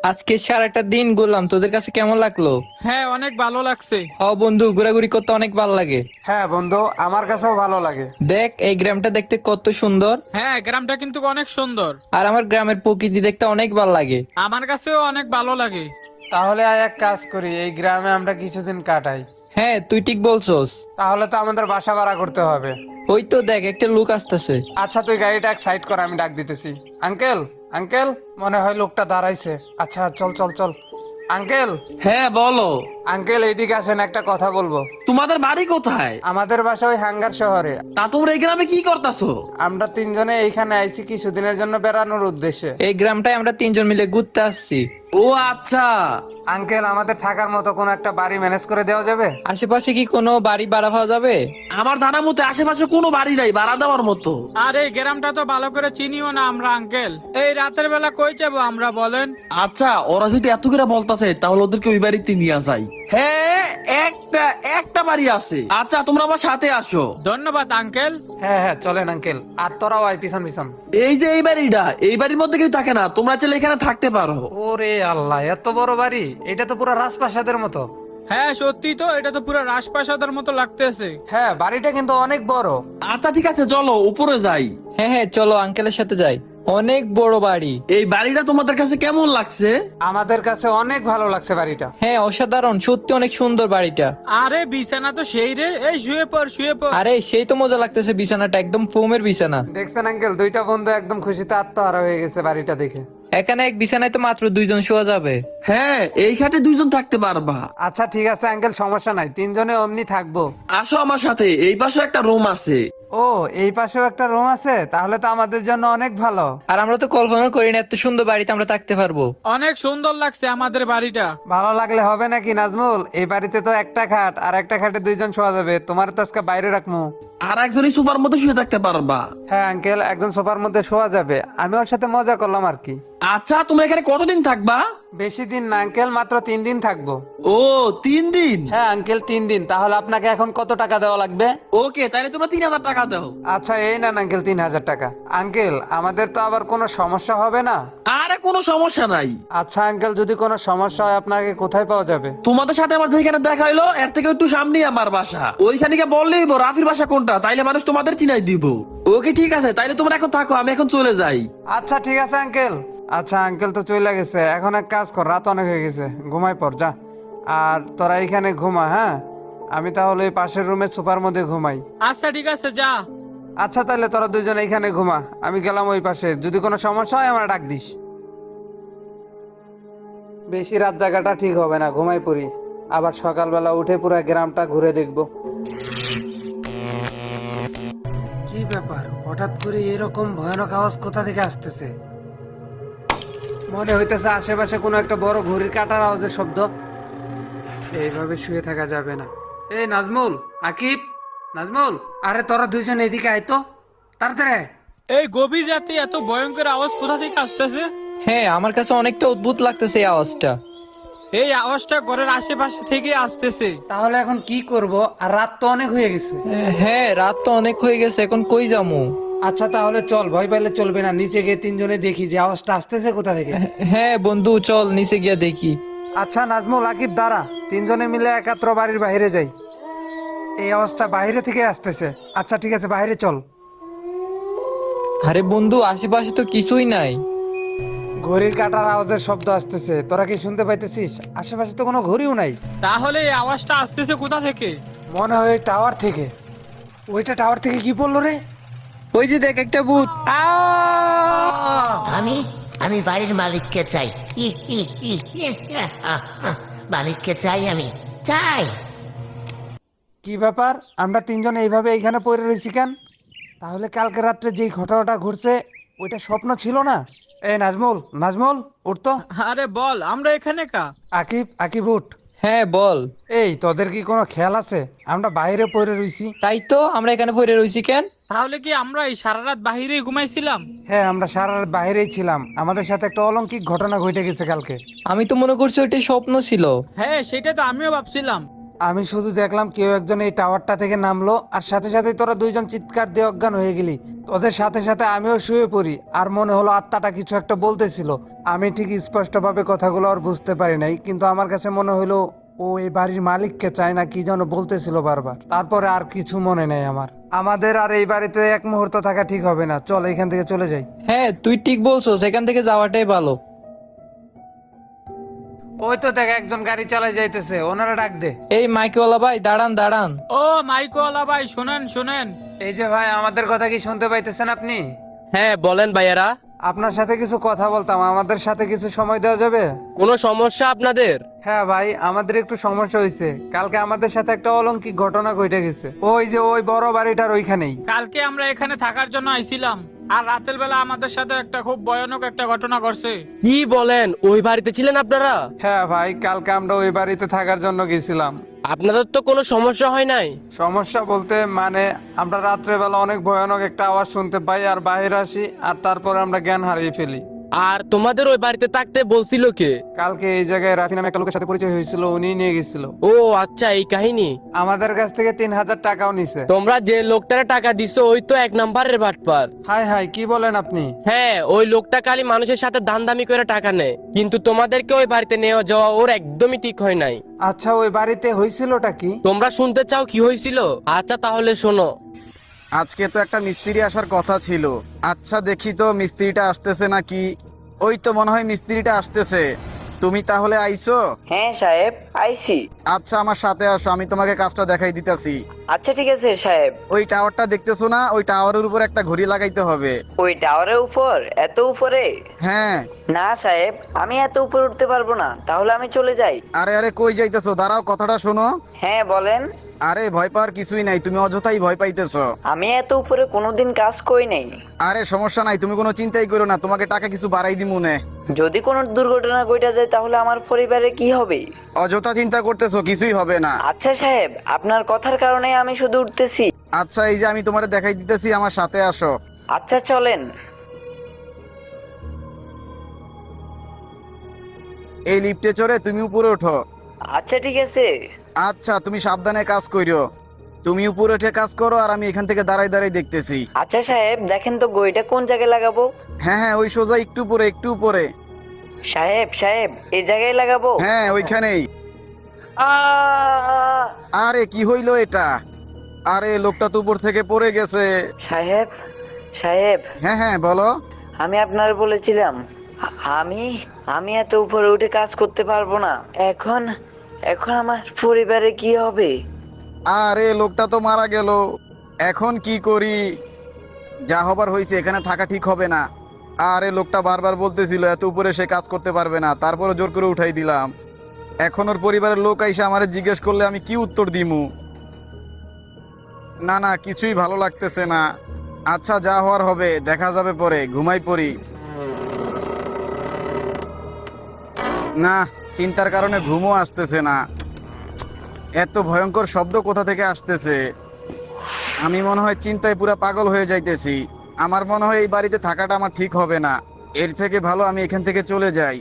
আজকে সারাটা দিন ঘুরলাম, তোদের কাছে কেমন লাগলো? হ্যাঁ, অনেক ভালো লাগছে। বন্ধু, ঘোরাঘুরি করতে অনেক ভালো লাগে। হ্যাঁ বন্ধু, আমার কাছেও ভালো লাগে। দেখ এই গ্রামটা দেখতে কত সুন্দর। হ্যাঁ, গ্রামটা কিন্তু অনেক সুন্দর। আর আমার গ্রামের প্রকৃতি দেখতে অনেক ভালো লাগে। আমার কাছেও অনেক ভালো লাগে। তাহলে এক কাজ করি, এই গ্রামে আমরা কিছুদিন কাটাই। হ্যাঁ, তুই ঠিক বলছস। তাহলে তো আমাদের বাসা ভাড়া করতে হবে। ওই তো দেখ, একটা লোক আসতেছে। আচ্ছা, তুই গাড়িটা এক সাইড কর, আমি ডাক দিতেছি। আঙ্কেল, আঙ্কেল, মনে হয় লোকটা দাঁড়াইছে। আচ্ছা, চল চল চল। আঙ্কেল, হ্যাঁ বলো। আঙ্কেল, এইদিকে আসেন, একটা কথা বলবো। তোমাদের বাড়ি কোথায়? আমাদের বাসা ওই হাঙ্গার শহরে। তা তোমরা এই গ্রামে কি করতেছো? আমরা তিনজনে এইখানে আইছি কিছুদিনের জন্য বেড়ানোর উদ্দেশ্যে। এই গ্রামটায় আমরা তিনজন মিলে ঘুরতে আসছি। ও আচ্ছা। আঙ্কেল, আমাদের থাকার মতো কোনো একটা বাড়ি ম্যানেজ করে দেওয়া যাবে? আশেপাশে কি কোনো বাড়ি ভাড়া পাওয়া যাবে? আমার জানা মতে আশেপাশে কোনো বাড়ি নাই ভাড়া দেওয়ার মতো। আর এই গ্রামটা তো ভালো করে চিনিও না আমরা আঙ্কেল। এই রাতের বেলা কই যাবো আমরা বলেন? আচ্ছা, ওরা যদি এত করে বলতাছে তাহলে ওদেরকে ওই বাড়িতে নিয়ে যাই। হ্যাঁ, একটা একটা বাড়ি আছে। আচ্ছা, তোমরা আমার সাথে আসো। ধন্যবাদ আঙ্কেল। হ্যাঁ হ্যাঁ, চলেন আঙ্কেল। আর তোরাও আয় পিছন পিছন। এই যে এই বাড়িটা, এই বাড়ির মধ্যে কেউ থাকে না, তোমরা চাইলে এখানে থাকতে পারো। ওরে আল্লাহ, এত বড় বাড়ি! এটা তো পুরো রাজপ্রাসাদের মতো। হ্যাঁ সত্যি তো, এটা তো পুরো রাজপ্রাসাদের মতো লাগতেছে। হ্যাঁ, বাড়িটা কিন্তু অনেক বড়। আচ্ছা ঠিক আছে, চলো উপরে যাই। হ্যাঁ হ্যাঁ, চলো আঙ্কেলের সাথে যাই। অনেক বড় বাড়ি। এই বাড়িটা তোমাদের কাছে কেমন লাগছে? আমাদের কাছে অনেক ভালো লাগছে বাড়িটা। হ্যাঁ, অসাধারণ, সত্যি অনেক সুন্দর বাড়িটা। আরে বিছানা তো সেই রে, এই শুয়ে পড় শুয়ে পড়। আরে সেই তো মজা লাগতেছে, বিছানাটা একদম ফোমের বিছানা। দেখছেন আঙ্কেল, দুইটা বন্ধু একদম খুশিতে আত্মহারা হয়ে গেছে বাড়িটা দেখে। এখানে এক বিছানায় তো মাত্র দুইজন শোয়া যাবে। হ্যাঁ, এই খাটে দুইজন থাকতে পারবা। আচ্ছা ঠিক আছে আঙ্কেল, সমস্যা নাই, তিনজনে অমনি থাকবো। আসো আমার সাথে, এই পাশে একটা রুম আছে। ও, এই পাশেও একটা রুম আছে, তাহলে তো আমাদের জন্য অনেক ভালো। আর আমরা তো কল্পনা করি না এত সুন্দর বাড়িতে আমরা থাকতে পারবো। অনেক সুন্দর লাগছে আমাদের বাড়িটা। ভালো লাগলে হবে নাকি নাজমুল? এই বাড়িতে তো একটা খাট, আর একটা খাটে দুইজন শোয়া যাবে। তোমার তো আজকে বাইরে রাখবো। আর একজনই সোফার মধ্যে শুয়ে থাকতে পারবা। হ্যাঁ আঙ্কেল, একজন সোফার মধ্যে শোয়া যাবে। আমি ওর সাথে মজা করলাম আর কি। আচ্ছা, তোমরা এখানে কতদিন থাকবা? বেশি দিন না আঙ্কেল, মাত্র 3 দিন থাকবো। ও, 3 দিন। হ্যাঁ আঙ্কেল, 3 দিন। তাহলে আপনাকে এখন কত টাকা দেওয়া লাগবে? ওকে, তাহলে তোমরা 3,000 টাকা দাও। আচ্ছা, এই না আঙ্কেল, 3,000 টাকা। আঙ্কেল, আমাদের তো আবার কোনো সমস্যা হবে না? আরে কোনো সমস্যা নাই। আচ্ছা আঙ্কেল, যদি কোনো সমস্যা হয় আপনাকে কোথায় পাওয়া যাবে? তোমাদের সাথে আমার যেখানে দেখা হইলো এর থেকে একটু সামনেই আমার বাসা। ওইখানে গিয়ে বললেই রাফির বাসা কোনটা, তাইলে মানুষ তোমাদের চিনাই দিব। ওকে ঠিক আছে, তাইলে তোমরা এখন থাকো, আমি এখন চলে যাই। আচ্ছা ঠিক আছে আঙ্কেল। আচ্ছা আঙ্কেল তো চলে গেছে, এখন এক কাজ কর, রাত অনেক হয়ে গেছে, ঘুমাই পর যা। আর তোরা এইখানে ঘুমা, হ্যাঁ? আমি তাহলে ওই পাশের রুমের সোফার মধ্যে ঘুমাই। আচ্ছা ঠিক আছে, যা। আচ্ছা তাহলে তোরা দুজন এইখানে ঘুমা, আমি গেলাম ওই পাশে। যদি কোনো সমস্যা হয় আমার ডাক দিস। বেশি রাত জায়গাটা ঠিক হবে না, ঘুমাই পড়ি। আবার সকালবেলা উঠে পুরো গ্রামটা ঘুরে দেখব। কি ব্যাপার, হঠাৎ করে এরকম ভয়ানক আওয়াজ কোথা থেকে আসতেছে? মনে হইতেছে আশেপাশে কোনো একটা বড় ঘড়ির কাঁটার আওয়াজের শব্দ। এইভাবে শুয়ে থাকা যাবে না। এই নাজমুল, আকিব, নাজমুল, আরে তোরা দুইজন এদিকে আয় তো, তাড়াতাড়ি আয়। এই গভীর রাতে এত ভয়ঙ্কর আওয়াজ কোথা থেকে আসতেছে? হ্যাঁ, আমার কাছে অনেকটা অদ্ভুত লাগতেছে এই আওয়াজটা। এই আওয়াজটা ঘরের আশেপাশে থেকে আসতেছে। তাহলে এখন কি করব? আর রাত তো অনেক হয়ে গেছে। হ্যাঁ, রাত তো অনেক হয়ে গেছে, এখন কই যামু? আচ্ছা তাহলে চল, ভয় পাইলে চলবে না, নিচে গিয়ে তিনজনে দেখি যে আওয়াজটা আসতেছে কোথা থেকে। হ্যাঁ বন্ধু, চল নিচে গিয়া দেখি। আচ্ছা নাজমুল, আকিব, দাঁড়া, তিনজনে মিলে একাত্র বাড়ির বাইরে যাই। এই আওয়াজটা বাইরে থেকে আসতেছে। আচ্ছা ঠিক আছে, বাইরে চল। আরে বন্ধু, আশেপাশে তো কিছুই নাই। ঘড়ির কাঁটার আওয়াজের শব্দ আসতেছে, তোরা কি শুনতে পাইতেছিস? আশেপাশে তো কোনো ঘড়িও নাই। তাহলে এই আওয়াজটা আসতেছে কোথা থেকে? মনে হয় ওই টাওয়ার থেকে। ওইটা টাওয়ার থেকে কি বললো রে? ওই যে দেখ, একটা ভূত। আমি আমি বাড়ির মালিককে চাই। ই, ই, ই, ই, মালিককে চাই, আমি চাই। কি ব্যাপার, আমরা তিনজন এইভাবে এইখানে পড়ে রয়েছি কেন? তাহলে কালকে রাত্রে যেই ঘটনাটা ঘটছে ওইটা স্বপ্ন ছিল না? এই নাজমুল, নাজমুল, উঠতো। আরে বল, আমরা এখানে কা? আকিব, আকিব উঠ। হ্যাঁ বল। এই তোদের কি কোনো খেয়াল আছে আমরা বাইরে পড়ে রইছি? তাই তো, আমরা এখানে পড়ে রইছি কেন? তাহলে কি আমরা এই সারা রাত বাহিরেই ঘুমাইছিলাম? হ্যাঁ, আমরা সারা রাত বাইরেই ছিলাম। আমাদের সাথে একটা অলৌকিক ঘটনা ঘটে গেছে কালকে। আমি তো মনে করছি ওইটা স্বপ্ন ছিল। হ্যাঁ, সেটা তো আমিও ভাবছিলাম। আমি শুধু দেখলাম কেউ একজন এই টাওয়ারটা থেকে নামলো আর সাথে সাথে তোরা দুইজন চিৎকার দিয়ে অজ্ঞান হয়ে গেলি। তোদের সাথে সাথে আমিও শুয়ে পড়ি আর মনে হলো আত্মাটা কিছু একটা বলতেছিল। আমি ঠিক স্পষ্টভাবে কথাগুলো আর বুঝতে পারি নাই, কিন্তু আমার কাছে মনে হলো ও এই বাড়ির মালিককে চায় না কি যেন বলতেছিল বারবার। তারপরে আর কিছু মনে নেই আমার। আমাদের আর এই বাড়িতে এক মুহূর্ত থাকা ঠিক হবে না, চল এখান থেকে চলে যাই। হ্যাঁ তুই ঠিক বলছো, সেখান থেকে যাওয়াটাই ভালো। ওই তো দেখ একজন গাড়ি চালাই যাইতেছে, ওনারা ডাক দে। এই মাইকওয়ালা ভাই দাঁড়ান দাঁড়ান। ও মাইকওয়ালা ভাই, শুনেন শুনেন। এই যে ভাই, আমাদের কথা কি শুনতে পাইতেছেন আপনি? হ্যাঁ বলেন ভাইয়ারা, আপনার সাথে কিছু কথা বলতাম, আমাদের সাথে কিছু সময় দেওয়া যাবে? কোনো সমস্যা আপনাদের? হ্যাঁ ভাই, আমাদের একটু সমস্যা হয়েছে। কালকে আমাদের সাথে একটা অলৌকিক ঘটনা ঘটে গেছে। ওই যে ওই বড় বাড়িটার ওইখানেই। কালকে আমরা এখানে থাকার জন্য আইছিলাম, আর রাতের বেলা আমাদের সাথে একটা খুব ভয়ানক একটা ঘটনা ঘটছে। কি বলেন, ওই বাড়িতে ছিলেন আপনারা? হ্যাঁ ভাই, কালকে আমরা ওই বাড়িতে থাকার জন্য গেছিলাম। আপনাদের তো কোনো সমস্যা হয় নাই? সমস্যা বলতে মানে আমরা রাত্রেবেলা অনেক ভয়ানক একটা আওয়াজ শুনতে পাই আর বাইরে আসি, আর তারপরে আমরা জ্ঞান হারিয়ে ফেলি। আর তোমাদের ওই বাড়িতে থাকতে বলছিল কে? কালকে এই জায়গায় রাফি নামে একটা লোকের সাথে পরিচয় হয়েছিল, উনি নিয়ে গেছিল। ও আচ্ছা, এই কাহিনী। আমাদের কাছ থেকে 3000 টাকাও নিছে। তোমরা যে লোকটারে টাকা দিছো ওই তো 1 নাম্বারের বাটপার। হাই হাই, কি বলেন আপনি? হ্যাঁ, ওই লোকটা খালি মানুষের সাথে দামি করে টাকা নেয়, কিন্তু তোমাদেরকে ওই বাড়িতে নেওয়া যাওয়া ওর একদমই ঠিক হয় নাই। আচ্ছা, ওই বাড়িতে হয়েছিলটা কি? তোমরা শুনতে চাও কি হয়েছিল? আচ্ছা তাহলে শোনো। আজকে তো একটা মিস্ত্রি আসার কথা ছিল। আচ্ছা দেখি তো মিস্ত্রিটা আসতেছে নাকি। ওই তো মনে হয় মিস্ত্রিটা আসতেছে। তুমি তাহলে আইছো? হ্যাঁ সাহেব, আইছি। আচ্ছা আমার সাথে আসো, আমি তোমাকে কাজটা দেখাই দিতেছি। আচ্ছা ঠিক আছে সাহেব। ওই টাওয়ারটা দেখতেছো না, ওই টাওয়ারের উপর একটা ঘড়ি লাগাইতে হবে। ওই টাওয়ারের উপর? এত উপরে? হ্যাঁ। না সাহেব, আমি এত উপরে উঠতে পারবো না, তাহলে আমি চলে যাই। আরে আরে কই যাইতেছো, দাঁড়াও কথাটা শোনো। হ্যাঁ বলেন। আরে ভয় পাওয়ার কিছুই নাই, তুমি অযথাই ভয় পাইতেছো। আমি এত উপরে কোনোদিন কাজ করি নাই। আরে সমস্যা নাই, তুমি কোনো চিন্তাই করো না, তোমাকে টাকা কিছু বাড়াই দিমু নে। যদি কোনো দুর্ঘটনা ঘটে যায় তাহলে আমার পরিবারে কি হবে? অযথা চিন্তা করতেছো, কিছুই হবে না। আচ্ছা সাহেব, আপনার কথার কারণে আমি শুধু উঠতেছি। আচ্ছা এই যে আমি তোমারে দেখাই দিতেছি, আমার সাথে আসো। আচ্ছা চলেন। এই লিফটে চড়ে তুমি উপরে ওঠো। আচ্ছা ঠিক আছে। আচ্ছা তুমি সাবধানে কাজ কইরো। তুমি উপরে উঠে কাজ করো আর আমি এখান থেকে দাঁড়াই দাঁড়াই দেখতেছি। আচ্ছা সাহেব, দেখেন তো গইটা কোন জায়গায় লাগাবো? হ্যাঁ হ্যাঁ, ওই সোজা একটু উপরে একটু উপরে। সাহেব সাহেব, এই জায়গায় লাগাবো? হ্যাঁ ওইখানেই। আহ! আরে কি হইলো এটা? আরে লোকটা তো উপর থেকে পড়ে গেছে। সাহেব সাহেব, হ্যাঁ হ্যাঁ বলো। আমি আপনার বলেছিলাম আমি আমি এত উপরে উঠে কাজ করতে পারবো না। এখন এখন আমার পরিবারে কি হবে? আরে লোকটা তো মারা গেল, এখন কি করি? যা হবার হয়েছে, এখানে থাকা ঠিক হবে না। আরে লোকটা বারবার বলতেছিল এত উপরে সে কাজ করতে পারবে না, তারপরে জোর করে উঠাই দিলাম। এখন ওর পরিবারের লোক আইসা আমারে জিজ্ঞেস করলে আমি কি উত্তর দিমু? না না, কিছুই ভালো লাগতেছে না। আচ্ছা যা হওয়ার হবে, দেখা যাবে পরে, ঘুমাই পড়ি। না, চিন্তার কারণে ঘুমও আসতেছে না। এত ভয়ঙ্কর শব্দ কোথা থেকে আসতেছে? আমি মনে হয় চিন্তায় পুরো পাগল হয়ে যাইতেছি। আমার মনে হয় এই বাড়িতে থাকাটা আমার ঠিক হবে না। এর থেকে ভালো আমি এখান থেকে চলে যাই।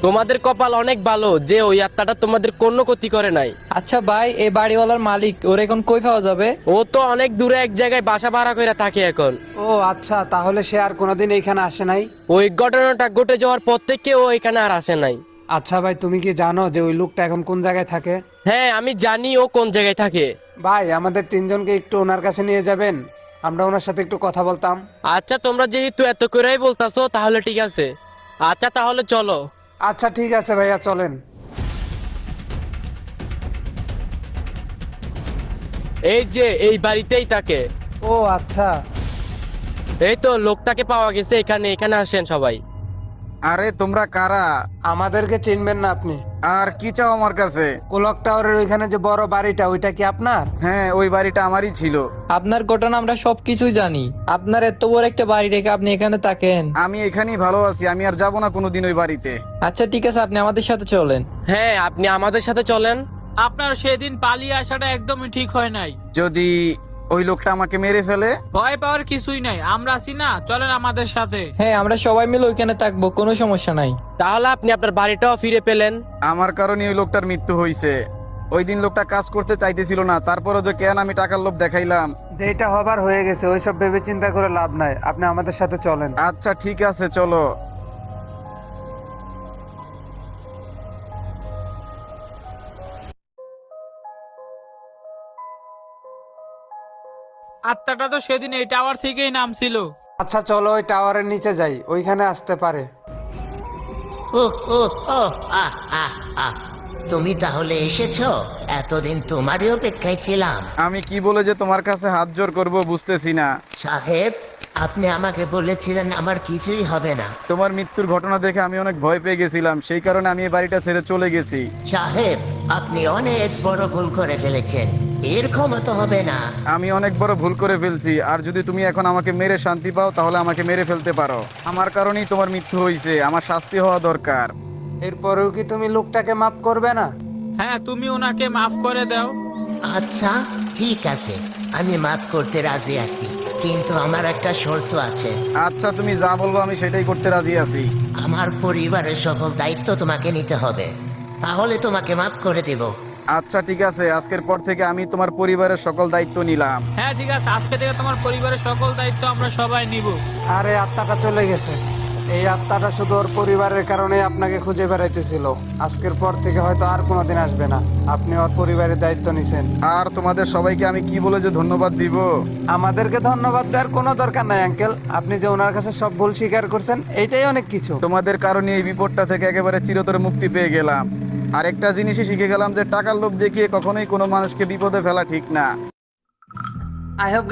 তোমাদের কপাল অনেক ভালো যে ওই আত্মাটা তোমাদের কোনো ক্ষতি করে নাই। আচ্ছা ভাই, এই বাড়িওয়ালার মালিক ওর এখন কই পাওয়া যাবে? ও তো অনেক দূরে এক জায়গায় বাসা ভাড়া করে থাকে এখন। ও আচ্ছা, তাহলে সে আর কোনোদিন এইখানে আসে নাই? ওই ঘটনাটা ঘটে যাওয়ার পর থেকে ও এখানে আর আসে নাই। আচ্ছা ভাই, তুমি কি জানো যে ওই লোকটা এখন কোন জায়গায় থাকে? হ্যাঁ আমি জানি ও কোন জায়গায় থাকে। ভাই, আমাদের তিনজনকে একটু ওনার কাছে নিয়ে যাবেন, আমরা ওনার সাথে একটু কথা বলতাম। আচ্ছা তোমরা যেহেতু এত করেই বলতাছো তাহলে ঠিক আছে। আচ্ছা তাহলে চলো। আচ্ছা ঠিক আছে ভাইয়া, চলেন। এই যে এই বাড়িতেই থাকে। ও আচ্ছা। এই তো লোকটাকে পাওয়া গেছে এখানে, এখানে আসেন সবাই। আরে তোমরা কারা? আমাদেরকে চিনবেন না আপনি? আর কি চাও আমার কাছে? কোলক টাওয়ারের ওইখানে যে বড় বাড়িটা, ওইটা কি আপনার? হ্যাঁ ওই বাড়িটা আমারই ছিল। আপনার ঘটনা আমরা সবকিছুই জানি। আপনার এত বড় একটা বাড়ি রেখে আপনি এখানে থাকেন? আমি এখানেই ভালো আছি, আমি আর যাবো না কোনোদিন ওই বাড়িতে। আচ্ছা ঠিক আছে, আপনি আমাদের সাথে চলেন। হ্যাঁ আপনি আমাদের সাথে চলেন। আপনার সেদিন পালিয়ে আসাটা একদমই ঠিক হয় নাই। যদি ওই লোকটা আমাকে মেরে ফেলে? ভয় পাওয়ার কিছুই নাই, আমরা আছি না, চলেন আমাদের সাথে। হ্যাঁ আমরা সবাই মিলে ওইখানে থাকবো, কোনো সমস্যা নাই। তাহলে আপনি আপনার বাড়িটাও ফিরে পেলেন। আমার কারণে ওই লোকটার মৃত্যু হয়েছে। ওই দিন লোকটা কাজ করতে চাইতেছিল না, তারপরও যে কেন আমি টাকার লোভ দেখাইলাম। যেটা হবার হয়ে গেছে, ওইসব ভেবে চিন্তা করে লাভ নাই, আপনি আমাদের সাথে চলেন। আচ্ছা ঠিক আছে, চলো। আত্মাটা তো সেদিন এই টাওয়ার থেকেই নামছিল। আচ্ছা চলো ওই টাওয়ারের নিচে যাই, ওইখানে আসতে পারে। ও ও ও আহ আহ আহ তুমি তাহলে এসেছো? এতদিন তোমারই অপেক্ষায় ছিলাম। আমি কি বলে যে তোমার কাছে হাত জোর করব বুঝতেছি না। সাহেব, আপনি আমাকে বলেছিলেন আমার কিছুই হবে না। তোমার মৃত্যুর ঘটনা দেখে আমি অনেক ভয় পেয়ে গেছিলাম, সেই কারণে আমি এই বাড়িটা ছেড়ে চলে গেছি। সাহেব, আপনি অনেক বড় ভুল করে ফেলেছেন, এর ক্ষমতা হবে না। আমি অনেক বড় ভুল করে ফেলছি, আর যদি তুমি এখন আমাকে মেরে শান্তি পাও তাহলে আমাকে মেরে ফেলতে পারো। আমার কারণেই তোমার মৃত্যু হয়েছে, আমার শাস্তি হওয়া দরকার। এরপরেও কি তুমি লোকটাকে মাফ করবে না? হ্যাঁ, তুমি ওনাকে মাফ করে দাও। আচ্ছা ঠিক আছে, আমি মাফ করতে রাজি আছি, কিন্তু আমার একটা শর্ত আছে। আচ্ছা তুমি যা বলবো আমি সেটাই করতে রাজি আছি। আমার পরিবারের সকল দায়িত্ব তোমাকে নিতে হবে, তাহলে তোমাকে মাফ করে দেব। আচ্ছা ঠিক আছে, আজকের পর থেকে আমি তোমার পরিবারের সকল দায়িত্ব নিলাম। হ্যাঁ ঠিক আছে, আজকে থেকে তোমার পরিবারের সকল দায়িত্ব আমরা সবাই নিব। আরে আত্মাটা চলে গেছে, এই আত্মাটা শুধু ওর পরিবারের কারণে আপনাকে খুঁজে বেড়াইতেছিল। আজকের পর থেকে হয়তো আর কোনোদিন আসবে না, আপনি ওর পরিবারের দায়িত্ব নিছেন। আর তোমাদের সবাইকে আমি কি বলে যে ধন্যবাদ দিব? আমাদেরকে ধন্যবাদ দেওয়ার কোনো দরকার নাই আঙ্কেল, আপনি যে ওনার কাছে সব ভুল স্বীকার করছেন এইটাই অনেক কিছু। তোমাদের কারণে এই বিপদটা থেকে একেবারে চিরতরে মুক্তি পেয়ে গেলাম। আর একটা জিনিসই শিখে গেলাম যে টাকার লোভ দেখিয়ে কখনোই কোনো মানুষকে বিপদে ফেলা ঠিক না। I hope